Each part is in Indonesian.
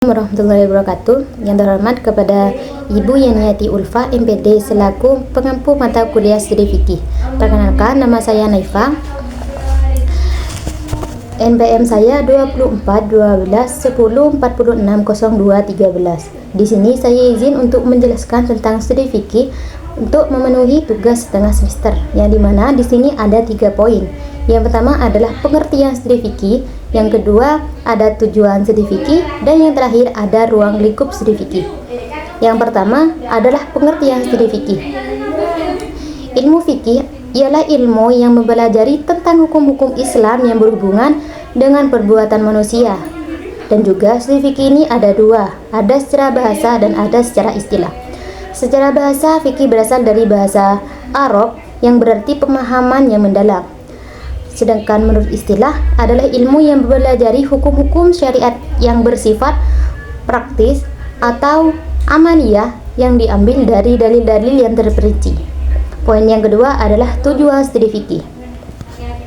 Warahmatullahi wabarakatuh. Yang terhormat kepada Ibu Yeniati Ulfa MPD selaku pengampu mata kuliah studi fikih. Perkenalkan, nama saya Naifa. NPM saya 24 12 10 46 02 13. Di sini saya izin untuk menjelaskan tentang studi fikih untuk memenuhi tugas setengah semester, yang dimana di sini ada 3 poin. Yang pertama adalah pengertian studi fikih, yang kedua ada tujuan studi fikih, dan yang terakhir ada ruang lingkup studi fikih. Yang pertama adalah pengertian studi fikih. Ilmu fikih ialah ilmu yang mempelajari tentang hukum-hukum Islam yang berhubungan dengan perbuatan manusia. Dan juga studi fikih ini ada dua, ada secara bahasa dan ada secara istilah. Secara bahasa, fikih berasal dari bahasa Arab yang berarti pemahaman yang mendalam. Sedangkan menurut istilah adalah ilmu yang mempelajari hukum-hukum syariat yang bersifat praktis atau amaliyah yang diambil dari dalil-dalil yang terperinci. Poin yang kedua adalah tujuan studi fikih.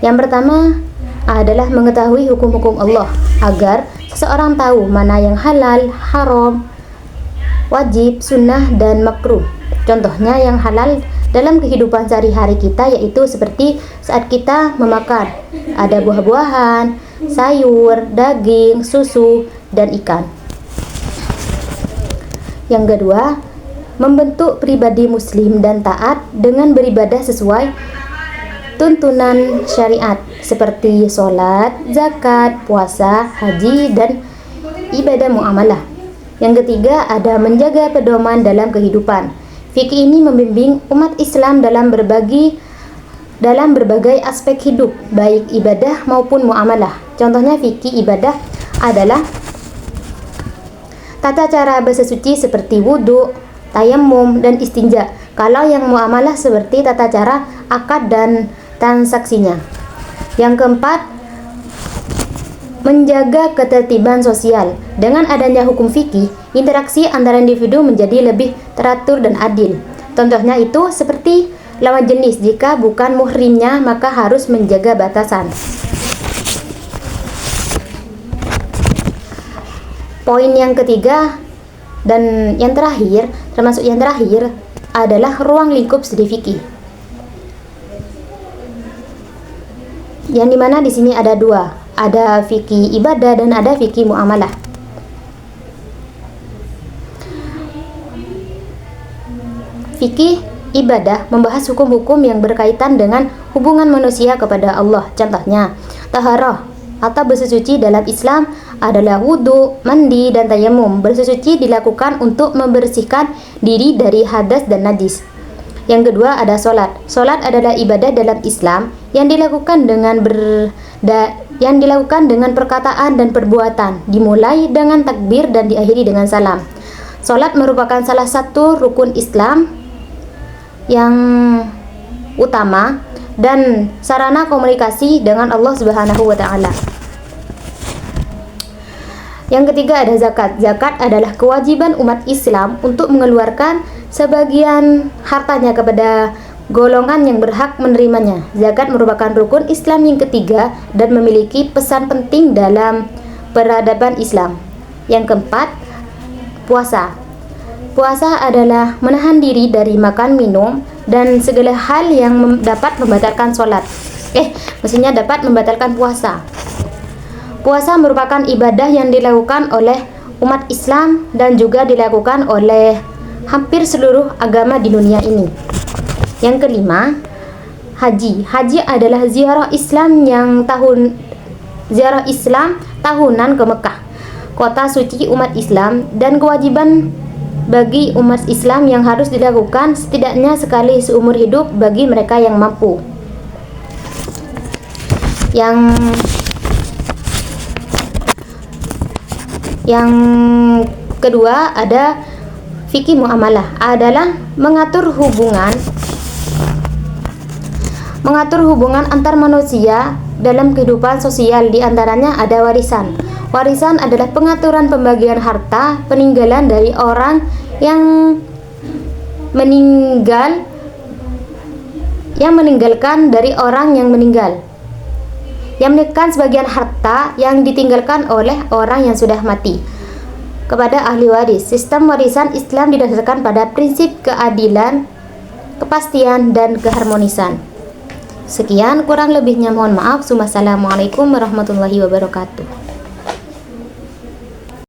Yang pertama adalah mengetahui hukum-hukum Allah agar seseorang tahu mana yang halal, haram, wajib, sunnah, dan makruh. Contohnya yang halal dalam kehidupan sehari-hari kita yaitu seperti saat kita memakan, ada buah-buahan, sayur, daging, susu, dan ikan. Yang kedua, membentuk pribadi muslim dan taat dengan beribadah sesuai tuntunan syariat seperti sholat, zakat, puasa, haji, dan ibadah muamalah. Yang ketiga, ada menjaga pedoman dalam kehidupan. Fikih ini membimbing umat Islam dalam berbagai aspek hidup, baik ibadah maupun muamalah. Contohnya fikih ibadah adalah tata cara bersesuci seperti wudhu, tayamum, dan istinja. Kalau yang muamalah seperti tata cara akad dan transaksinya. Yang keempat, menjaga ketertiban sosial. Dengan adanya hukum fikih, interaksi antara individu menjadi lebih teratur dan adil. Contohnya itu seperti lawan jenis, jika bukan muhrimnya maka harus menjaga batasan. Poin yang ketiga dan yang terakhir, termasuk yang terakhir, adalah ruang lingkup studi fikih. Yang dimana di sini ada dua, ada fikih ibadah dan ada fikih muamalah. Fikih ibadah membahas hukum-hukum yang berkaitan dengan hubungan manusia kepada Allah. Contohnya, taharah atau bersesuci dalam Islam adalah wudhu, mandi, dan tayamum. Bersesuci dilakukan untuk membersihkan diri dari hadas dan najis. Yang kedua ada sholat. Sholat adalah ibadah dalam Islam yang dilakukan dengan perkataan dan perbuatan, dimulai dengan takbir dan diakhiri dengan salam. Sholat merupakan salah satu rukun Islam yang utama dan sarana komunikasi dengan Allah Subhanahu wa taala. Yang ketiga ada zakat. Zakat adalah kewajiban umat Islam untuk mengeluarkan sebagian hartanya kepada golongan yang berhak menerimanya. Zakat merupakan rukun Islam yang ketiga dan memiliki pesan penting dalam peradaban Islam. Yang keempat, puasa. Puasa adalah menahan diri dari makan, minum, dan segala hal yang dapat membatalkan dapat membatalkan puasa. Puasa merupakan ibadah yang dilakukan oleh umat Islam dan juga dilakukan oleh hampir seluruh agama di dunia ini. Yang kelima, haji. Haji adalah ziarah Islam tahunan ke Mekah, kota suci umat Islam, dan kewajiban bagi umat Islam yang harus dilakukan setidaknya sekali seumur hidup bagi mereka yang mampu. Yang kedua ada fikih muamalah, adalah mengatur hubungan antar manusia dalam kehidupan sosial. Di antaranya ada warisan. Warisan adalah pengaturan pembagian harta peninggalan dari orang yang meninggalkan dari orang yang meninggal, yang menekan sebagian harta yang ditinggalkan oleh orang yang sudah mati. kepada ahli waris. Sistem warisan Islam didasarkan pada prinsip keadilan, kepastian, dan keharmonisan. Sekian, kurang lebihnya mohon maaf. Wassalamualaikum warahmatullahi wabarakatuh.